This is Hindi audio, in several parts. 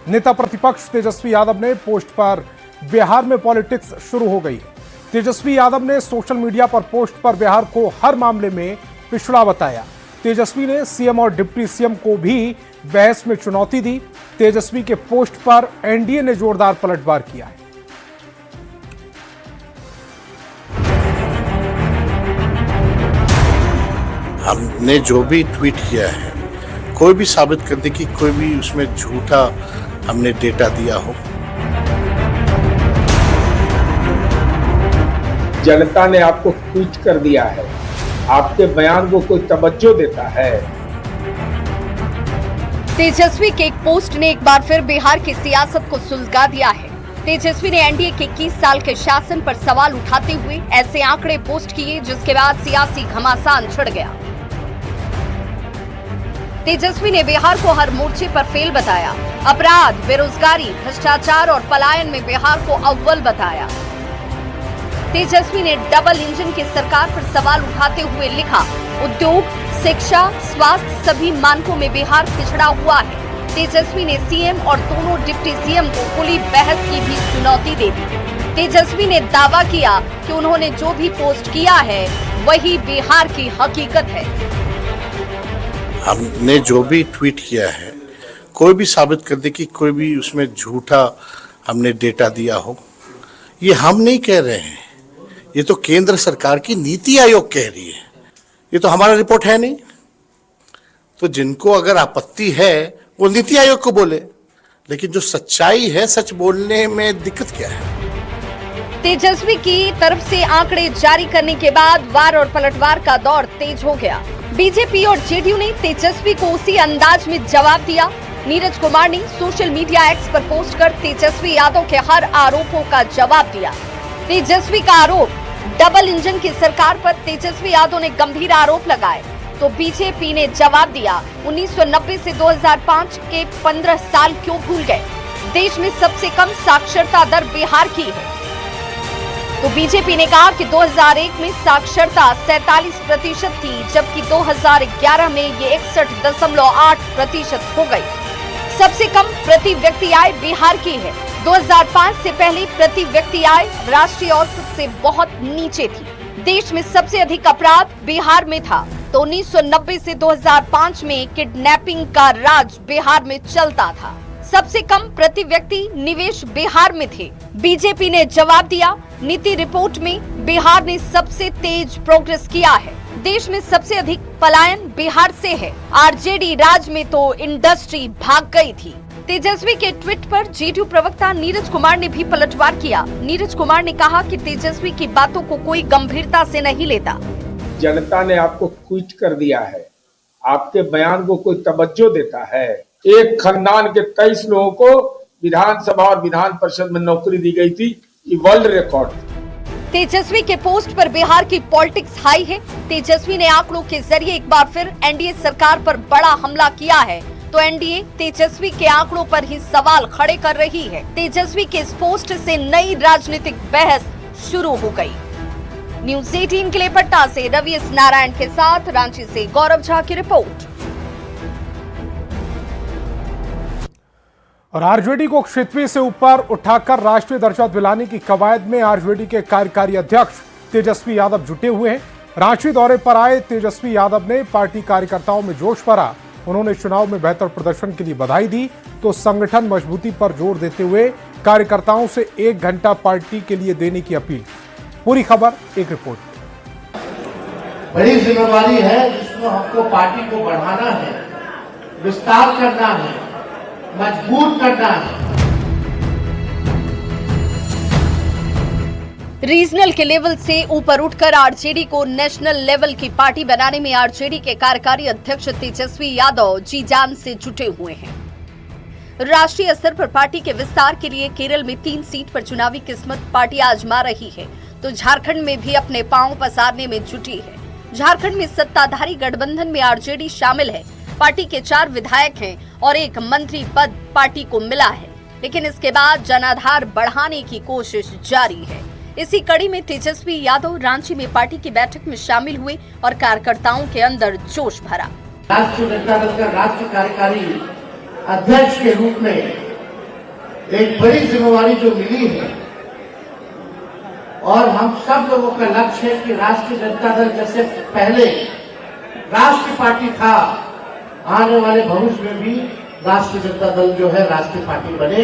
नेता प्रतिपक्ष तेजस्वी यादव ने पोस्ट पर बिहार में पॉलिटिक्स शुरू हो गई है। तेजस्वी यादव ने सोशल मीडिया पर पोस्ट पर बिहार को हर मामले में पिछड़ा बताया। तेजस्वी ने सीएम और डिप्टी सीएम को भी बहस में चुनौती दी। तेजस्वी के पोस्ट पर एनडीए ने जोरदार पलटवार किया है। हमने जो भी ट्वीट किया है, कोई भी साबित कर दे कि कोई भी उसमें झूठा हमने डेटा दिया हो। जनता ने आपको ट्वीट कर दिया है, आपके बयान को कोई तवज्जो देता है। तेजस्वी के एक पोस्ट ने एक बार फिर बिहार की सियासत को सुलगा दिया है। तेजस्वी ने एनडीए के 21 साल के शासन पर सवाल उठाते हुए ऐसे आंकड़े पोस्ट किए जिसके बाद सियासी घमासान छिड़ गया। तेजस्वी ने बिहार को हर मोर्चे पर फेल बताया। अपराध, बेरोजगारी, भ्रष्टाचार और पलायन में बिहार को अव्वल बताया। तेजस्वी ने डबल इंजन की सरकार पर सवाल उठाते हुए लिखा, उद्योग, शिक्षा, स्वास्थ्य सभी मानकों में बिहार पिछड़ा हुआ है। तेजस्वी ने सीएम और दोनों डिप्टी सीएम को खुली बहस की भी चुनौती दे दी। तेजस्वी ने दावा किया कि उन्होंने जो भी पोस्ट किया है वही बिहार की हकीकत है। हमने जो भी ट्वीट किया है, कोई भी साबित कर दे कि कोई भी उसमें झूठा हमने डेटा दिया हो। ये हम नहीं कह रहे हैं, ये तो केंद्र सरकार की नीति आयोग कह रही है। ये तो हमारा रिपोर्ट है नहीं। तो जिनको अगर आपत्ति है वो नीति आयोग को बोले, लेकिन जो सच्चाई है, सच बोलने में दिक्कत क्या है। तेजस्वी की तरफ से आंकड़े जारी करने के बाद वार और पलटवार का दौर तेज हो गया। बीजेपी और जेडीयू ने तेजस्वी को उसी अंदाज में जवाब दिया। नीरज कुमार ने सोशल मीडिया एक्स पर पोस्ट कर तेजस्वी यादव के हर आरोपों का जवाब दिया। तेजस्वी का आरोप, डबल इंजन की सरकार पर तेजस्वी यादव ने गंभीर आरोप लगाए तो बीजेपी ने जवाब दिया, 1990 से 2005 के 15 साल क्यों भूल गए? देश में सबसे कम साक्षरता दर बिहार की है। तो बीजेपी ने कहा कि 2001 में साक्षरता 47% थी, जबकि 2011 में ये 61.8% हो गई। सबसे कम प्रति व्यक्ति आय बिहार की है। 2005 से पहले प्रति व्यक्ति आय राष्ट्रीय औसत से बहुत नीचे थी। देश में सबसे अधिक अपराध बिहार में था। तो 1990 से 2005 में किडनैपिंग का राज बिहार में चलता था। सबसे कम प्रति व्यक्ति निवेश बिहार में थे। बीजेपी ने जवाब दिया, नीति रिपोर्ट में बिहार ने सबसे तेज प्रोग्रेस किया है। देश में सबसे अधिक पलायन बिहार से है। आरजेडी राज में तो इंडस्ट्री भाग गई थी। तेजस्वी के ट्वीट पर जेडीयू प्रवक्ता नीरज कुमार ने भी पलटवार किया। नीरज कुमार ने कहा कि तेजस्वी की बातों को कोई गंभीरता से नहीं लेता। जनता ने आपको ट्वीट कर दिया है, आपके बयान को कोई तवज्जो देता है। एक खानदान के 23 लोगों को विधानसभा और विधान परिषद में नौकरी दी गई थी, ये वर्ल्ड रिकॉर्ड। तेजस्वी के पोस्ट पर बिहार की पॉलिटिक्स हाई है। तेजस्वी ने आंकड़ों के जरिए एक बार फिर एनडीए सरकार पर बड़ा हमला किया है। तो एनडीए तेजस्वी के आंकड़ों पर ही सवाल खड़े कर रही है। तेजस्वी के इस पोस्ट से नई राजनीतिक बहस शुरू हो गई। न्यूज़ 18 के लिए पटना से रवि एस नारायण के साथ रांची से गौरव झा की रिपोर्ट। और आरजेडी को क्षेत्रीय से ऊपर उठाकर राष्ट्रीय दर्जा दिलाने की कवायद में आरजेडी के कार्यकारी अध्यक्ष तेजस्वी यादव जुटे हुए हैं। रांची दौरे पर आए तेजस्वी यादव ने पार्टी कार्यकर्ताओं में जोश भरा। उन्होंने चुनाव में बेहतर प्रदर्शन के लिए बधाई दी तो संगठन मजबूती पर जोर देते हुए कार्यकर्ताओं से 1 घंटा पार्टी के लिए देने की अपील। पूरी खबर एक रिपोर्ट में। बड़ी जिम्मेवारी है जिसमें हमको पार्टी को बढ़ाना है, विस्तार करना है, मजबूत करना है। रीजनल के लेवल से ऊपर उठकर आरजेडी को नेशनल लेवल की पार्टी बनाने में आरजेडी के कार्यकारी अध्यक्ष तेजस्वी यादव जी जान से जुटे हुए हैं। राष्ट्रीय स्तर पर पार्टी के विस्तार के लिए केरल में 3 सीट पर चुनावी किस्मत पार्टी आजमा रही है, तो झारखंड में भी अपने पांव पसारने में जुटी है। झारखंड में सत्ताधारी गठबंधन में आरजेडी शामिल है। पार्टी के 4 विधायक हैं और 1 मंत्री पद पार्टी को मिला है, लेकिन इसके बाद जनाधार बढ़ाने की कोशिश जारी है। इसी कड़ी में तेजस्वी यादव रांची में पार्टी की बैठक में शामिल हुए और कार्यकर्ताओं के अंदर जोश भरा। राष्ट्रीय जनता दल का राष्ट्रीय कार्यकारी अध्यक्ष के रूप में एक बड़ी जिम्मेवारी जो मिली है और हम सब लोगों का लक्ष्य है कि राष्ट्रीय जनता दल जैसे पहले राष्ट्रीय पार्टी था, आने वाले भविष्य में भी राष्ट्रीय जनता दल जो है राष्ट्रीय पार्टी बने।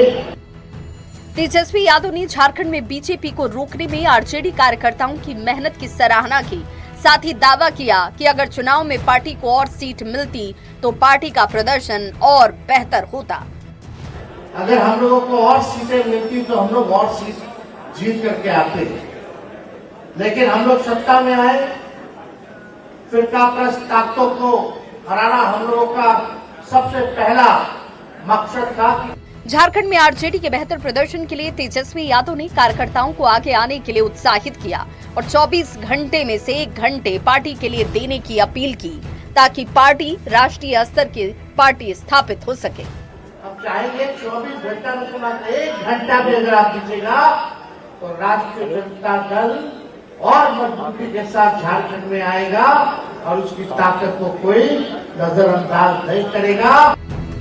तेजस्वी यादव ने झारखंड में बीजेपी को रोकने में आरजेडी कार्यकर्ताओं की मेहनत की सराहना की। साथ ही दावा किया कि अगर चुनाव में पार्टी को और सीट मिलती तो पार्टी का प्रदर्शन और बेहतर होता। अगर हम लोगों को और सीटें मिलती तो हम लोग और सीट जीत करके आते, लेकिन हम लोग सत्ता में आए, फिरकाप्रस्त ताकतों को हराना हम लोगों का सबसे पहला मकसद था। झारखंड में आरजेडी के बेहतर प्रदर्शन के लिए तेजस्वी यादव ने कार्यकर्ताओं को आगे आने के लिए उत्साहित किया और 24 घंटे में से 1 घंटे पार्टी के लिए देने की अपील की ताकि पार्टी राष्ट्रीय स्तर की पार्टी स्थापित हो सके। हम चाहेंगे 24 घंटा में से 1 घंटा भी अगर आप दीजिएगा तो राष्ट्रीय जनता दल और मजबूती के साथ झारखंड में आएगा और उसकी ताकत को कोई नजरअंदाज नहीं करेगा।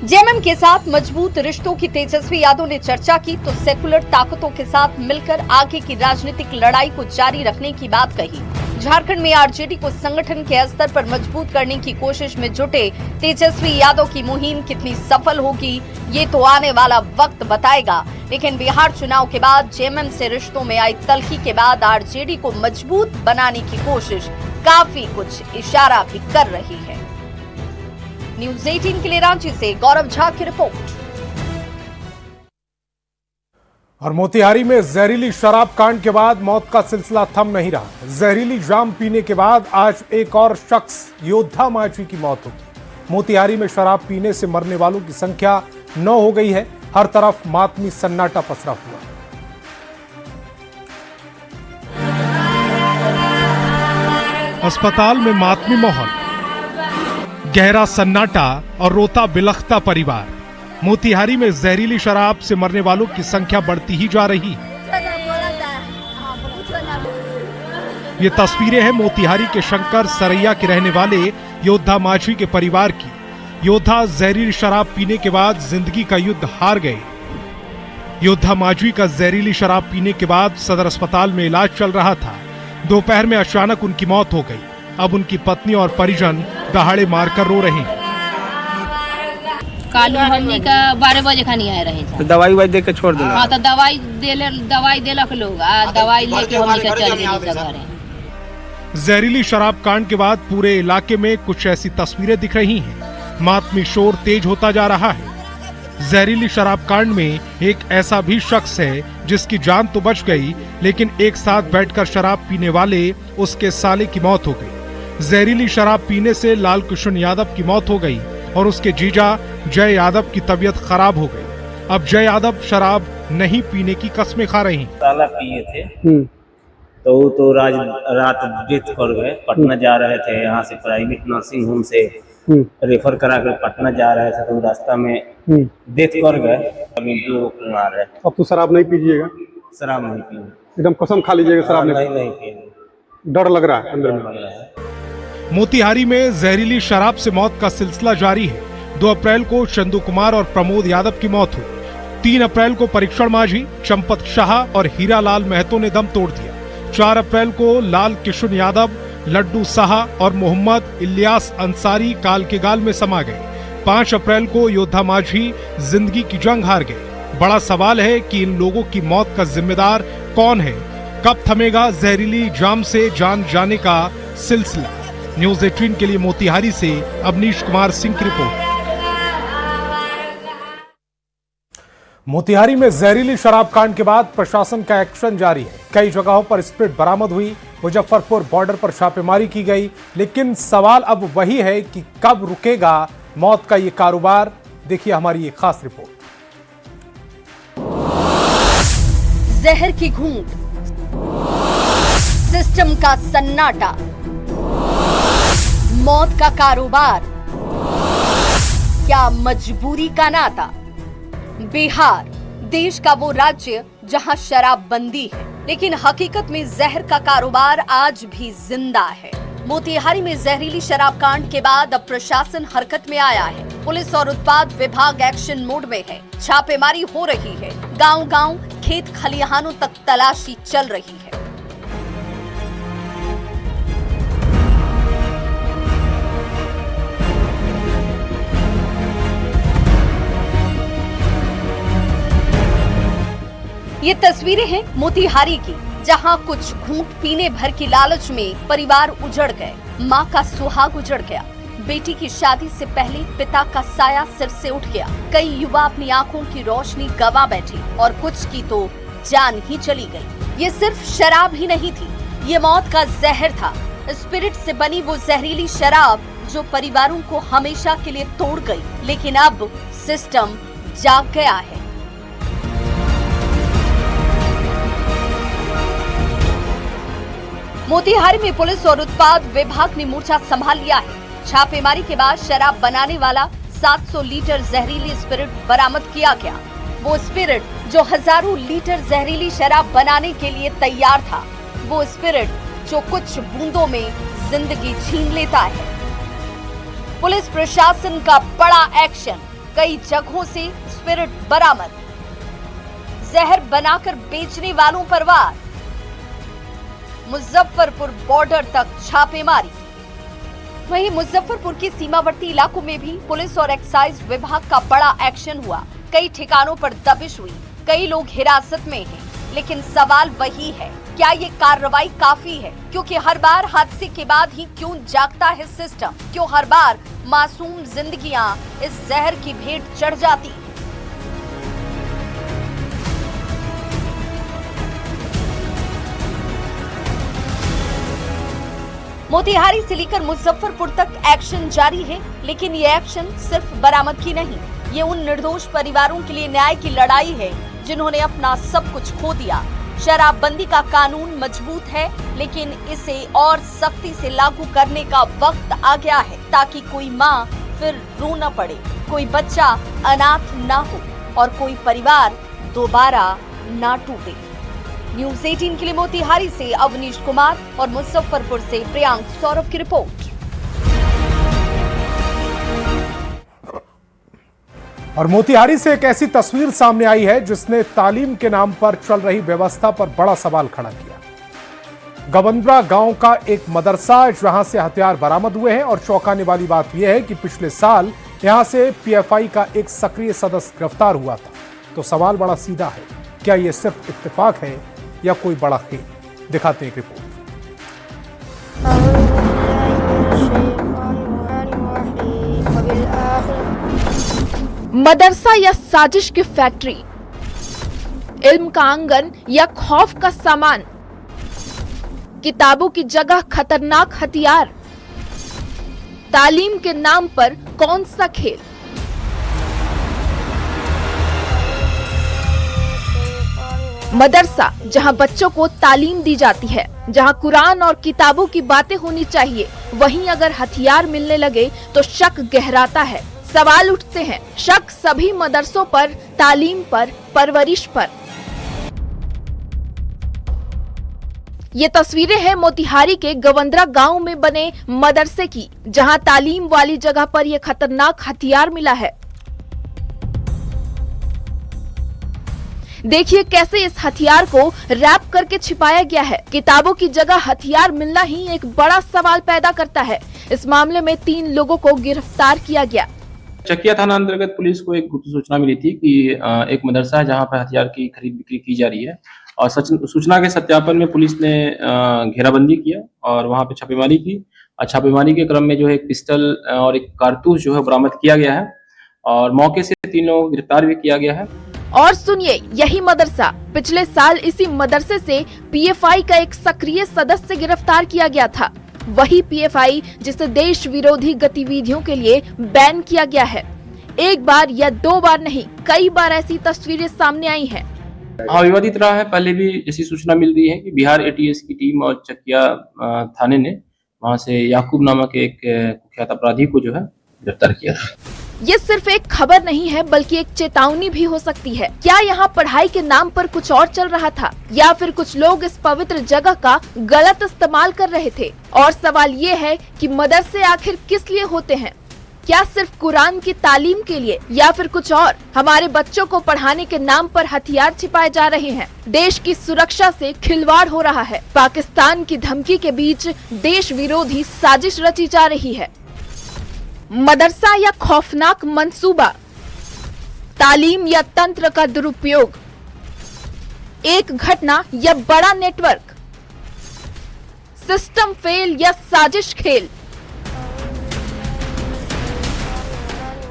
जेएमएम के साथ मजबूत रिश्तों की तेजस्वी यादव ने चर्चा की तो सेकुलर ताकतों के साथ मिलकर आगे की राजनीतिक लड़ाई को जारी रखने की बात कही। झारखंड में आरजेडी को संगठन के स्तर पर मजबूत करने की कोशिश में जुटे तेजस्वी यादव की मुहिम कितनी सफल होगी ये तो आने वाला वक्त बताएगा, लेकिन बिहार चुनाव के बाद जेएमएम से रिश्तों में आई तल्खी के बाद आरजेडी को मजबूत बनाने की कोशिश काफी कुछ इशारा भी कर रही है। न्यूज़ 18 के लिए रांची से गौरव झा की रिपोर्ट। और मोतिहारी में जहरीली शराब कांड के बाद मौत का सिलसिला थम नहीं रहा। जहरीली जाम पीने के बाद आज एक और शख्स योद्धा माझी की मौत होगी। मोतिहारी में शराब पीने से मरने वालों की संख्या 9 हो गई है। हर तरफ मातमी सन्नाटा पसरा हुआ है। अस्पताल में मातमी माहौल, गहरा सन्नाटा और रोता बिलखता परिवार। मोतिहारी में जहरीली शराब से मरने वालों की संख्या बढ़ती ही जा रही है। ये तस्वीरें हैं मोतिहारी के शंकर सरैया के रहने वाले योद्धा माझी के परिवार की। योद्धा जहरीली शराब पीने के बाद जिंदगी का युद्ध हार गए। योद्धा माझी का जहरीली शराब पीने के बाद सदर अस्पताल में इलाज चल रहा था। दोपहर में अचानक उनकी मौत हो गई। अब उनकी पत्नी और परिजन दहाड़े मारकर रो रहे हैं। कालू हमनी का 12 बजे खानी आए रहे तो दवाई दे के छोड़ देना। हाँ तो दवाई देलक लोग दवाई लेके हमनी का चल गए घरे। जहरीली शराब कांड के बाद पूरे इलाके में कुछ ऐसी तस्वीरें दिख रही हैं। मातमी शोर तेज होता जा रहा है। जहरीली शराब कांड में एक ऐसा भी शख्स है जिसकी जान तो बच गई, लेकिन एक साथ बैठकर शराब पीने वाले उसके साले की मौत हो गई। जहरीली शराब पीने से लाल कृष्ण यादव की मौत हो गई और उसके जीजा जय यादव की तबीयत खराब हो गई। अब जय यादव शराब नहीं पीने की कस्में खा रही हैं। साला पिए थे तो वो तो रात डेथ कर गए। पटना जा रहे थे, यहाँ से प्राइवेट नर्सिंग होम से रेफर करा कर पटना जा रहे थे तो रास्ता में डेथ कर गए। अभी 2 कुमार है। अब तो शराब नहीं पीजिएगा? शराब नहीं पिए, एकदम कसम खा लीजिएगा शराब नहीं पिए। डर लग रहा है अंदर में। मोतिहारी में जहरीली शराब से मौत का सिलसिला जारी है। 2 अप्रैल को चंदू कुमार और प्रमोद यादव की मौत हुई। 3 अप्रैल को परीक्षण माझी, चंपत शाह और हीरालाल महतो ने दम तोड़ दिया। 4 अप्रैल को लाल किशन यादव, लड्डू साहा और मोहम्मद इलियास अंसारी काल के गाल में समा गए। 5 अप्रैल को योद्धा माझी जिंदगी की जंग हार गए। बड़ा सवाल है कि इन लोगों की मौत का जिम्मेदार कौन है? कब थमेगा जहरीली जाम से जान जाने का सिलसिला? न्यूज़ 18 के लिए मोतिहारी से अवनीश कुमार सिंह की रिपोर्ट। मोतिहारी में जहरीली शराब कांड के बाद प्रशासन का एक्शन जारी है। कई जगहों पर स्प्रिट बरामद हुई। मुजफ्फरपुर बॉर्डर पर छापेमारी की गई, लेकिन सवाल अब वही है कि कब रुकेगा मौत का ये कारोबार। देखिए हमारी ये खास रिपोर्ट। जहर की घूंट, सिस्टम का सन्नाटा, मौत का कारोबार, क्या मजबूरी का नाता? बिहार देश का वो राज्य जहां शराबबंदी है, लेकिन हकीकत में जहर का कारोबार आज भी जिंदा है। मोतिहारी में जहरीली शराब कांड के बाद अब प्रशासन हरकत में आया है। पुलिस और उत्पाद विभाग एक्शन मोड में है। छापेमारी हो रही है। गांव-गांव, खेत खलिहानों तक तलाशी चल रही है। ये तस्वीरें हैं मोतिहारी की, जहां कुछ घूंट पीने भर की लालच में परिवार उजड़ गए। मां का सुहाग उजड़ गया। बेटी की शादी से पहले पिता का साया सिर से उठ गया। कई युवा अपनी आंखों की रोशनी गंवा बैठे और कुछ की तो जान ही चली गई। ये सिर्फ शराब ही नहीं थी, ये मौत का जहर था। स्पिरिट से बनी वो जहरीली शराब जो परिवारों को हमेशा के लिए तोड़ गई। लेकिन अब सिस्टम जाग गया है। मोतिहारी में पुलिस और उत्पाद विभाग ने मोर्चा संभाल लिया है। छापेमारी के बाद शराब बनाने वाला 700 लीटर जहरीली स्पिरिट बरामद किया गया। वो स्पिरिट जो हजारों लीटर जहरीली शराब बनाने के लिए तैयार था, वो स्पिरिट जो कुछ बूंदों में जिंदगी छीन लेता है। पुलिस प्रशासन का बड़ा एक्शन, कई जगहों से स्पिरिट बरामद। जहर बनाकर बेचने वालों पर वार। मुजफ्फरपुर बॉर्डर तक छापेमारी। वहीं मुजफ्फरपुर के सीमावर्ती इलाकों में भी पुलिस और एक्साइज विभाग का बड़ा एक्शन हुआ। कई ठिकानों पर दबिश हुई, कई लोग हिरासत में हैं। लेकिन सवाल वही है, क्या ये कार्रवाई काफी है? क्योंकि हर बार हादसे के बाद ही क्यों जागता है सिस्टम? क्यों हर बार मासूम जिंदगियां इस जहर की भेंट चढ़ जाती? मोतिहारी से लेकर मुजफ्फरपुर तक एक्शन जारी है। लेकिन ये एक्शन सिर्फ बरामदगी नहीं, ये उन निर्दोष परिवारों के लिए न्याय की लड़ाई है जिन्होंने अपना सब कुछ खो दिया। शराबबंदी का कानून मजबूत है, लेकिन इसे और सख्ती से लागू करने का वक्त आ गया है, ताकि कोई माँ फिर रो न पड़े, कोई बच्चा अनाथ ना हो और कोई परिवार दोबारा ना टूटे। न्यूज़ 18 के लिए मोतिहारी से अवनीश कुमार और मुजफ्फरपुर से प्रियांक सौरभ की रिपोर्ट। और मोतिहारी से एक ऐसी तस्वीर सामने आई है जिसने तालीम के नाम पर चल रही व्यवस्था पर बड़ा सवाल खड़ा किया। गवंद्रा गांव का एक मदरसा जहां से हथियार बरामद हुए हैं और चौंकाने वाली बात यह है कि पिछले साल यहां से पीएफआई का एक सक्रिय सदस्य गिरफ्तार हुआ था। तो सवाल बड़ा सीधा है, क्या यह सिर्फ इत्तेफाक है या कोई बड़ा खेल? दिखाते हैं एक रिपोर्ट। मदरसा या साजिश की फैक्ट्री, इल्म का आंगन या खौफ का सामान, किताबों की जगह खतरनाक हथियार, तालीम के नाम पर कौन सा खेल? मदरसा जहां बच्चों को तालीम दी जाती है, जहां कुरान और किताबों की बातें होनी चाहिए, वहीं अगर हथियार मिलने लगे तो शक गहराता है। सवाल उठते हैं, शक सभी मदरसों पर, तालीम पर, परवरिश पर। ये तस्वीरें हैं मोतिहारी के गवंद्रा गांव में बने मदरसे की, जहां तालीम वाली जगह पर यह खतरनाक हथियार मिला है। देखिए कैसे इस हथियार को रैप करके छिपाया गया है। किताबों की जगह हथियार मिलना ही एक बड़ा सवाल पैदा करता है। इस मामले में 3 लोगों को गिरफ्तार किया गया। चकिया थाना अंतर्गत पुलिस को एक गुप्त सूचना मिली थी कि एक मदरसा है जहां पर हथियार की खरीद बिक्री की जा रही है, और सूचना के सत्यापन में पुलिस ने घेराबंदी किया और वहां पे छापेमारी की। और छापेमारी के क्रम में जो है एक पिस्टल और एक कारतूस जो है बरामद किया गया है और मौके से 3 लोगों को गिरफ्तार भी किया गया है। और सुनिए, यही मदरसा, पिछले साल इसी मदरसे से पीएफआई का एक सक्रिय सदस्य गिरफ्तार किया गया था। वही पीएफआई जिसे देश विरोधी गतिविधियों के लिए बैन किया गया है। एक बार या 2 बार नहीं, कई बार ऐसी तस्वीरें सामने आई हैं। हाँ, विवादित रहा है। पहले भी जैसी सूचना मिल रही है कि बिहार एटीएस की टीम और चकिया थाने ने वहां से याकूब नामक एक कुख्यात अपराधी को जो है गिरफ्तार किया था। ये सिर्फ एक खबर नहीं है बल्कि एक चेतावनी भी हो सकती है। क्या यहाँ पढ़ाई के नाम पर कुछ और चल रहा था या फिर कुछ लोग इस पवित्र जगह का गलत इस्तेमाल कर रहे थे? और सवाल ये है कि मदरसे आखिर किस लिए होते हैं? क्या सिर्फ कुरान की तालीम के लिए या फिर कुछ और? हमारे बच्चों को पढ़ाने के नाम पर हथियार छिपाए जा रहे हैं। देश की सुरक्षा से खिलवाड़ हो रहा है। पाकिस्तान की धमकी के बीच देश विरोधी साजिश रची जा रही है। मदरसा या खौफनाक मंसूबा, तालीम या तंत्र का दुरुपयोग, एक घटना या बड़ा नेटवर्क, सिस्टम फेल या साजिश खेल।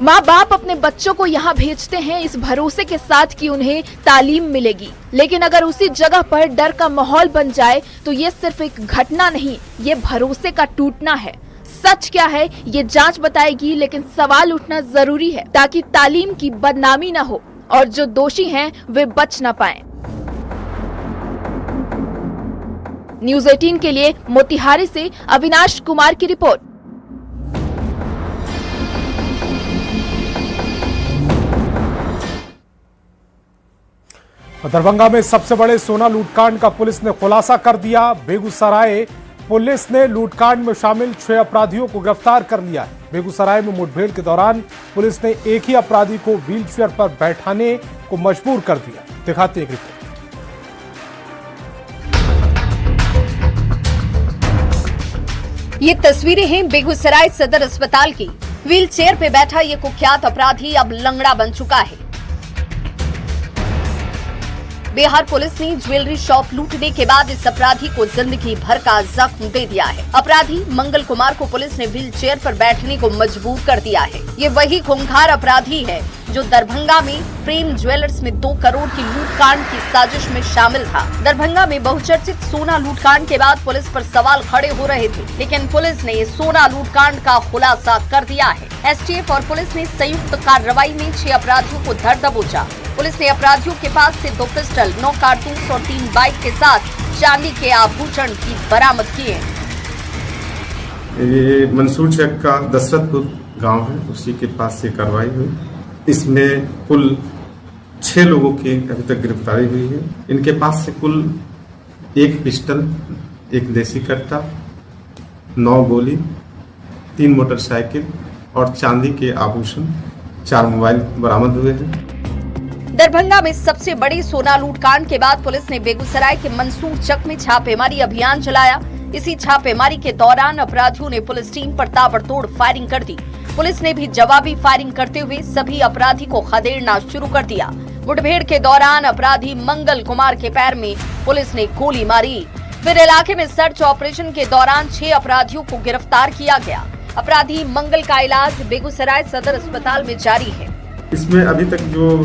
माँ बाप अपने बच्चों को यहाँ भेजते हैं इस भरोसे के साथ कि उन्हें तालीम मिलेगी, लेकिन अगर उसी जगह पर डर का माहौल बन जाए तो ये सिर्फ एक घटना नहीं, ये भरोसे का टूटना है। सच क्या है ये जांच बताएगी, लेकिन सवाल उठना जरूरी है ताकि तालीम की बदनामी न हो और जो दोषी हैं वे बच न पाएं। न्यूज़ 18 के लिए मोतिहारी से अविनाश कुमार की रिपोर्ट। दरभंगा में सबसे बड़े सोना लूटकांड का पुलिस ने खुलासा कर दिया। बेगूसराय पुलिस ने लूटकांड में शामिल 6 अपराधियों को गिरफ्तार कर लिया है। बेगूसराय में मुठभेड़ के दौरान पुलिस ने एक ही अपराधी को व्हीलचेयर पर बैठाने को मजबूर कर दिया। दिखाते एक रिपोर्ट। ये तस्वीरें हैं बेगूसराय सदर अस्पताल की। व्हीलचेयर पे बैठा ये कुख्यात अपराधी अब लंगड़ा बन चुका है। बिहार पुलिस ने ज्वेलरी शॉप लूटने के बाद इस अपराधी को जिंदगी भर का जख्म दे दिया है। अपराधी मंगल कुमार को पुलिस ने व्हील चेयर पर बैठने को मजबूर कर दिया है। ये वही खूंखार अपराधी है जो दरभंगा में प्रेम ज्वेलर्स में 2 करोड़ की लूटकांड की साजिश में शामिल था। दरभंगा में बहुचर्चित सोना लूटकांड के बाद पुलिस पर सवाल खड़े हो रहे थे, लेकिन पुलिस ने सोना लूटकांड का खुलासा कर दिया है। एसटीएफ और पुलिस ने संयुक्त कार्रवाई में 6 अपराधियों को धर दबोचा। पुलिस ने अपराधियों के पास से 2 पिस्टल, 9 कारतूस और 3 बाइक के साथ चांदी के आभूषण भी बरामद किए। ये मंसूर चक का दशरथपुर गांव है, उसी के पास से कार्रवाई हुई। इसमें कुल 6 लोगों की अभी तक गिरफ्तारी हुई है। इनके पास से कुल 1 पिस्टल, 1 देसी कट्टा, 9 गोली, 3 मोटरसाइकिल और चांदी के आभूषण, 4 मोबाइल बरामद हुए हैं। दरभंगा में सबसे बड़ी सोना लूटकांड के बाद पुलिस ने बेगूसराय के मंसूर चक में छापेमारी अभियान चलाया। इसी छापेमारी के दौरान अपराधियों ने पुलिस टीम पर ताबड़तोड़ फायरिंग कर दी। पुलिस ने भी जवाबी फायरिंग करते हुए सभी अपराधी को खदेड़ना शुरू कर दिया। मुठभेड़ के दौरान अपराधी मंगल कुमार के पैर में पुलिस ने गोली मारी। फिर इलाके में सर्च ऑपरेशन के दौरान 6 अपराधियों को गिरफ्तार किया गया। अपराधी मंगल का इलाज बेगूसराय सदर अस्पताल में जारी है। इसमें अभी तक जो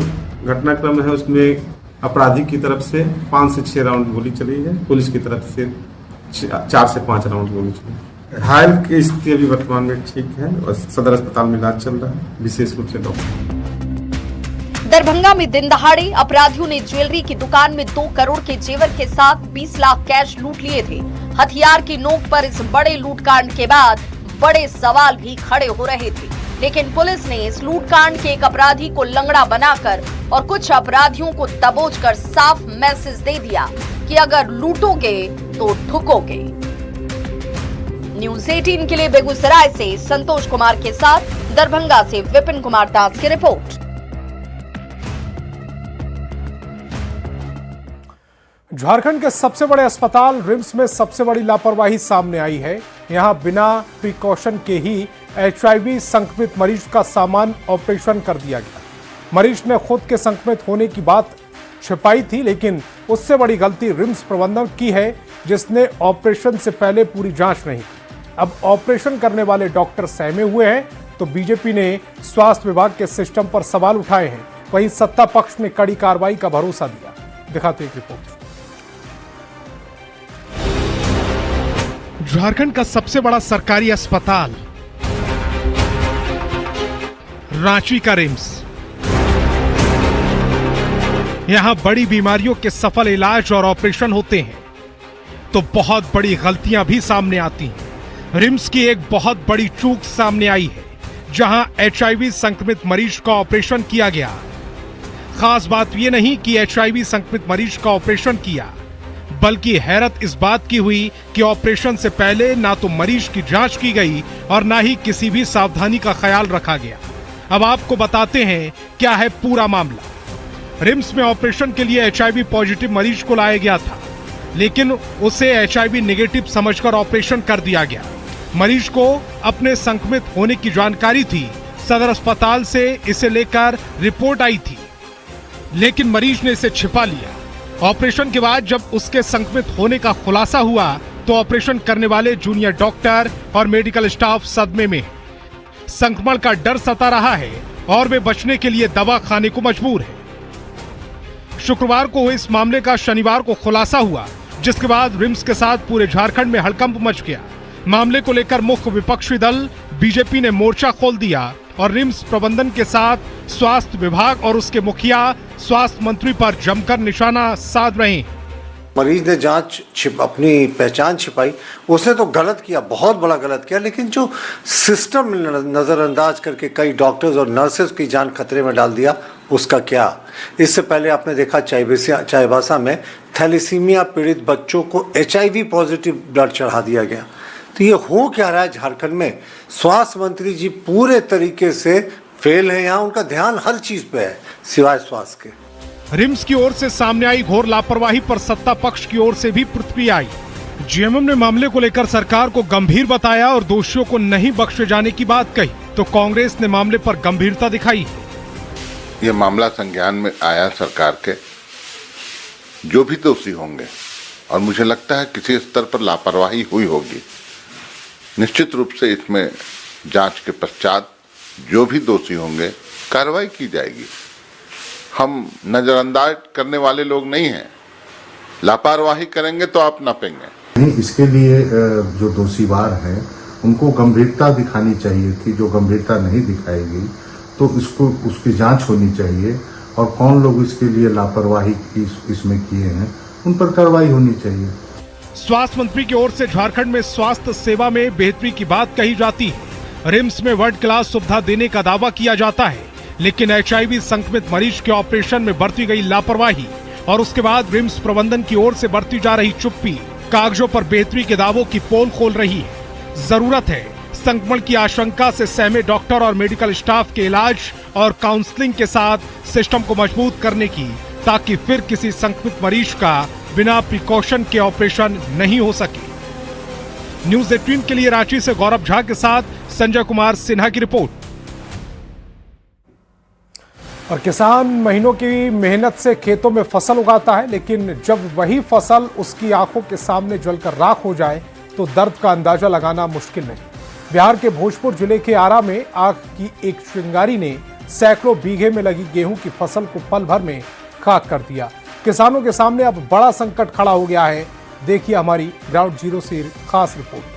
घटनाक्रम है उसमें अपराधी की तरफ से 5 से 6 राउंड गोली चली है, पुलिस की तरफ से 4 से 5 राउंड गोली चली। घायल की स्थिति अभी वर्तमान में ठीक है और सदर अस्पताल में इलाज चल रहा है, विशेष रूप से डॉक्टर। दरभंगा में दिन दहाड़े अपराधियों ने ज्वेलरी की दुकान में 2 करोड़ के जेवर के साथ 20 लाख कैश लूट लिए थे। हथियार की नोक पर इस बड़े लूटकांड के बाद बड़े सवाल भी खड़े हो रहे थे, लेकिन पुलिस ने इस लूटकांड के एक अपराधी को लंगड़ा बनाकर और कुछ अपराधियों को दबोचकर साफ मैसेज दे दिया कि अगर लूटोगे तो ठुकोगे। न्यूज़ 18 के लिए बेगूसराय से संतोष कुमार के साथ दरभंगा से विपिन कुमार दास की रिपोर्ट। झारखंड के सबसे बड़े अस्पताल रिम्स में सबसे बड़ी लापरवाही सामने आई है। यहां बिना प्रिकॉशन के ही HIV संक्रमित मरीज का सामान्य ऑपरेशन कर दिया गया। मरीज ने खुद के संक्रमित होने की बात छिपाई थी, लेकिन उससे बड़ी गलती रिम्स प्रबंधन की है, जिसने ऑपरेशन से पहले पूरी जांच नहीं की। अब ऑपरेशन करने वाले डॉक्टर सहमे हुए हैं, तो बीजेपी ने स्वास्थ्य विभाग के सिस्टम पर सवाल उठाए हैं। वहीं सत्ता पक्ष ने कड़ी कार्रवाई का भरोसा दिया। दिखाते एक रिपोर्ट। झारखंड का सबसे बड़ा सरकारी अस्पताल रांची का रिम्स। यहां बड़ी बीमारियों के सफल इलाज और ऑपरेशन होते हैं, तो बहुत बड़ी गलतियां भी सामने आती हैं। रिम्स की एक बहुत बड़ी चूक सामने आई है। जहां HIV संक्रमित मरीज का ऑपरेशन किया गया। खास बात यह नहीं कि HIV संक्रमित मरीज का ऑपरेशन किया, बल्कि हैरत इस बात की हुई कि ऑपरेशन से पहले ना तो मरीज की जांच की गई और ना ही किसी भी सावधानी का ख्याल रखा गया। अब आपको बताते हैं क्या है पूरा मामला। रिम्स में ऑपरेशन के लिए HIV पॉजिटिव मरीज को लाया गया था, लेकिन उसे HIV नेगेटिव समझकर ऑपरेशन कर दिया गया। मरीज को अपने संक्रमित होने की जानकारी थी। सदर अस्पताल से इसे लेकर रिपोर्ट आई थी, लेकिन मरीज ने इसे छिपा लिया। ऑपरेशन के बाद जब उसके संक्रमित होने का खुलासा हुआ तो ऑपरेशन करने वाले जूनियर डॉक्टर और मेडिकल स्टाफ सदमे में। संक्रमण का डर सता रहा है और वे बचने के लिए दवा खाने को मजबूर है। शुक्रवार को इस मामले का शनिवार को खुलासा हुआ, जिसके बाद रिम्स के साथ पूरे झारखंड में हड़कंप मच गया। मामले को लेकर मुख्य विपक्षी दल बीजेपी ने मोर्चा खोल दिया और रिम्स प्रबंधन के साथ स्वास्थ्य विभाग और उसके मुखिया स्वास्थ्य मंत्री पर जमकर निशाना साध रहे हैं। मरीज ने अपनी पहचान छिपाई, उसने तो गलत किया, बहुत बड़ा गलत किया, लेकिन जो सिस्टम नज़रअंदाज करके कई डॉक्टर्स और नर्सेज की जान खतरे में डाल दिया, उसका क्या। इससे पहले आपने देखा चाईबासा में थैलेसीमिया पीड़ित बच्चों को HIV पॉजिटिव ब्लड चढ़ा दिया गया। तो ये हो क्या रहा है झारखंड में। स्वास्थ्य मंत्री जी पूरे तरीके से फेल है। यहाँ उनका ध्यान हर चीज पे है सिवाय स्वास्थ्य के। रिम्स की ओर से सामने आई घोर लापरवाही पर सत्ता पक्ष की ओर से भी प्रतिक्रिया आई। जीएमएम ने मामले को लेकर सरकार को गंभीर बताया और दोषियों को नहीं बख्शे जाने की बात कही, तो कांग्रेस ने मामले पर गंभीरता दिखाई। ये मामला संज्ञान में आया सरकार के, जो भी दोषी होंगे, और मुझे लगता है किसी स्तर पर लापरवाही हुई होगी। निश्चित रूप से इसमें जांच के पश्चात जो भी दोषी होंगे कार्रवाई की जाएगी। हम नजरअंदाज करने वाले लोग नहीं हैं। लापरवाही करेंगे तो आप नापेंगे। इसके लिए जो दोषीवार हैं उनको गंभीरता दिखानी चाहिए थी, जो गंभीरता नहीं दिखाई गई, तो इसको उसकी जांच होनी चाहिए और कौन लोग इसके लिए लापरवाही इसमें किए हैं उन पर कार्रवाई होनी चाहिए। स्वास्थ्य मंत्री की ओर से झारखंड में स्वास्थ्य सेवा में बेहतरी की बात कही जाती है। रिम्स में वर्ल्ड क्लास सुविधा देने का दावा किया जाता है, लेकिन HIV संक्रमित मरीज के ऑपरेशन में बरती गई लापरवाही और उसके बाद रिम्स प्रबंधन की ओर से बरती जा रही चुप्पी कागजों पर बेहतरी के दावों की पोल खोल रही है। जरूरत है संक्रमण की आशंका से सहमे डॉक्टर और मेडिकल स्टाफ के इलाज और काउंसलिंग के साथ सिस्टम को मजबूत करने की, ताकि फिर किसी संक्रमित मरीज का बिना प्रिकॉशन के ऑपरेशन नहीं हो सके। न्यूज 18 के लिए रांची से गौरव झा के साथ संजय कुमार सिन्हा की रिपोर्ट। और किसान महीनों की मेहनत से खेतों में फसल उगाता है, लेकिन जब वही फसल उसकी आंखों के सामने जलकर राख हो जाए तो दर्द का अंदाजा लगाना मुश्किल नहीं। बिहार के भोजपुर जिले के आरा में आग की एक चिंगारी ने सैकड़ों बीघे में लगी गेहूं की फसल को पल भर में खाक कर दिया। किसानों के सामने अब बड़ा संकट खड़ा हो गया है। देखिए हमारी ग्राउंड जीरो से खास रिपोर्ट।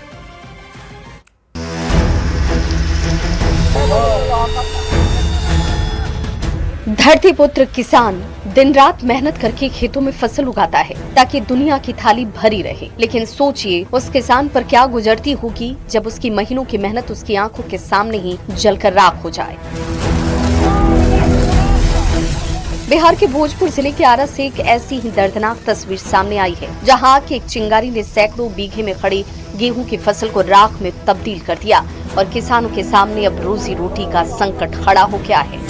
धरती पुत्र किसान दिन रात मेहनत करके खेतों में फसल उगाता है ताकि दुनिया की थाली भरी रहे, लेकिन सोचिए उस किसान पर क्या गुजरती होगी जब उसकी महीनों की मेहनत उसकी आंखों के सामने ही जलकर राख हो जाए। बिहार के भोजपुर जिले के आरा से एक ऐसी ही दर्दनाक तस्वीर सामने आई है, जहां आग की एक चिंगारी ने सैकड़ों बीघे में खड़ी गेहूं की फसल को राख में तब्दील कर दिया और किसानों के सामने अब रोजी रोटी का संकट खड़ा हो गया है।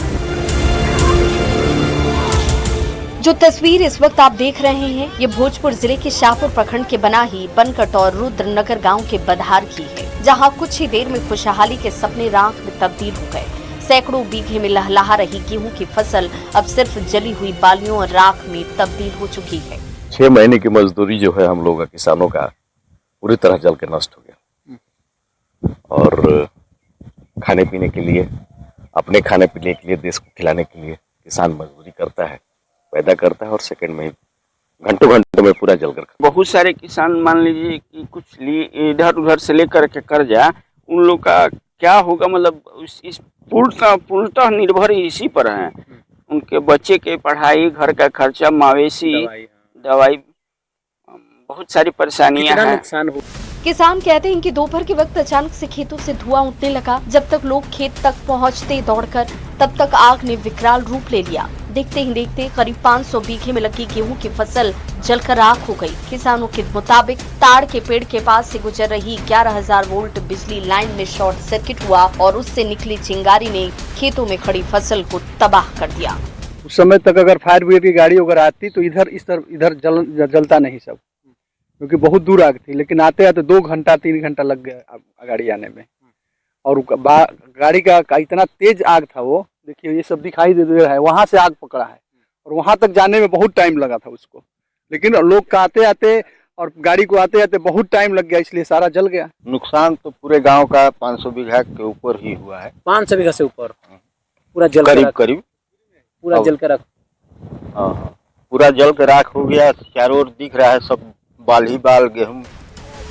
जो तस्वीर इस वक्त आप देख रहे हैं, ये भोजपुर जिले के शाहपुर प्रखंड के बनाही, बनकट और रुद्रनगर गांव के बधार की है, जहां कुछ ही देर में खुशहाली के सपने राख में तब्दील हो गए। सैकड़ों बीघे में लहलहा रही गेहूं की फसल अब सिर्फ जली हुई बालियों और राख में तब्दील हो चुकी है। 6 महीने की मजदूरी जो है हम लोगों का, किसानों का, पूरी तरह जल के नष्ट हो गया। और खाने पीने के लिए, अपने खाने पीने के लिए, देश को खिलाने के लिए किसान मजदूरी करता है, पैदा करता है और सेकंड में घंटों में पूरा जलकर। बहुत सारे किसान मान लीजिए कि कुछ इधर उधर से लेकर के कर्जा, उन लोग का क्या होगा, मतलब इस पूर्णतः निर्भर इसी पर है। उनके बच्चे के पढ़ाई, घर का खर्चा, मवेशी, दवाई, बहुत सारी परेशानियां हैं। किसान कहते हैं कि दोपहर के वक्त अचानक से खेतों से धुआं उठने लगा। जब तक लोग खेत तक पहुंचते दौड़कर, तब तक आग ने विकराल रूप ले लिया। देखते ही देखते करीब 500 बीघे में लगी गेहूं की फसल जलकर राख हो गई। किसानों के मुताबिक ताड़ के पेड़ के पास से गुजर रही 11,000 वोल्ट बिजली लाइन में शॉर्ट सर्किट हुआ और उससे निकली चिंगारी ने खेतों में खड़ी फसल को तबाह कर दिया। उस समय तक अगर फायर ब्रिगेड की गाड़ी अगर आती तो इधर जलता नहीं सब, क्योंकि बहुत दूर आग थी। लेकिन आते आते 2 घंटा 3 घंटा लग गया गाड़ी आने में। और गाड़ी का इतना तेज आग था, वो देखिए ये सब दिखाई दे रहा है, वहां से आग पकड़ा है और वहां तक जाने में बहुत टाइम लगा था उसको। लेकिन लोग का आते आते और गाड़ी को आते आते बहुत टाइम लग गया, इसलिए सारा जल गया। नुकसान तो पूरे गांव का 500 बीघा के ऊपर ही हुआ है। 500 बीघा से ऊपर पूरा जल करीब पूरा जल कर राख, पूरा जल के राख हो गया। चारों ओर दिख रहा है सब बाल ही बाल गेहूं।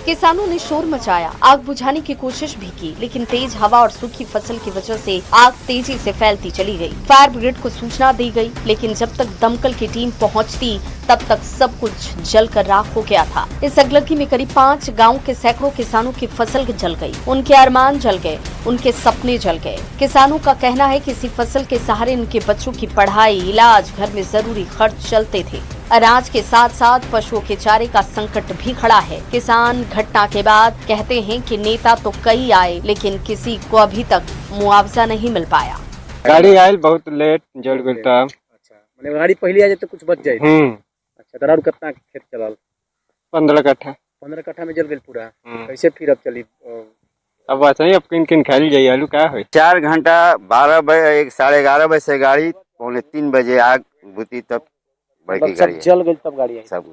किसानों ने शोर मचाया, आग बुझाने की कोशिश भी की, लेकिन तेज हवा और सूखी फसल की वजह से आग तेजी से फैलती चली गई। फायर ब्रिगेड को सूचना दी गई, लेकिन जब तक दमकल की टीम पहुंचती तब तक सब कुछ जलकर राख हो गया था। इस अगलगी में करीब 5 गांव के सैकड़ों किसानों की फसल जल गई, उनके अरमान जल गए, उनके सपने जल गए। किसानों का कहना है कि इसी फसल के सहारे उनके बच्चों की पढ़ाई, इलाज, घर में जरूरी खर्च चलते थे। अनाज के साथ साथ पशुओं के चारे का संकट भी खड़ा है। किसान घटना के बाद कहते हैं कि नेता तो कई आए, लेकिन किसी को अभी तक मुआवजा नहीं मिल पाया। गाड़ी आयल बहुत लेट जल गई। अच्छा, माने गाड़ी पहले आ जाए तो कुछ बच जाए। अच्छा, तरार कितना खेत चलल? 15 कट्ठा। 15 कट्ठा में जल गई पूरा। कैसे फिर अब चली? अब ऐसा ही, अब किन खाली जाइए आलू क्या है। 4 घंटा 12 बजे 11:30 बजे से गाड़ी 2:45 बजे आग बुती, तब बड़ी गाड़ी जल गई, तब गाड़ी आई। सब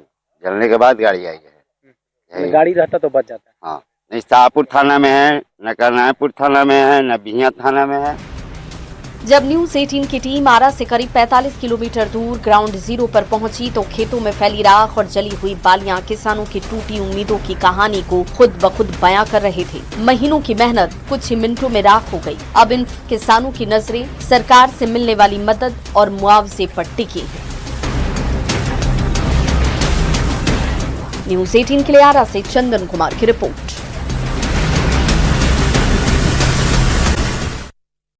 जलने के बाद गाड़ी आई है। गाड़ी रहता तो बच जाता। हाँ, नहीं शाहपुर थाना में है, न करनायपुर थाना में है, न बिहिया थाना में है। जब न्यूज 18 की टीम आरा से करीब 45 किलोमीटर दूर ग्राउंड जीरो पर पहुंची तो खेतों में फैली राख और जली हुई बालियां किसानों की टूटी उम्मीदों की कहानी को खुद ब खुद बयां कर रहे थे। महीनों की मेहनत कुछ ही मिनटों में राख हो गई। अब इन किसानों की नजरें सरकार से मिलने वाली मदद और मुआवजे पर टिकी है। न्यूज 18 के लिए आरा से चंदन कुमार की रिपोर्ट।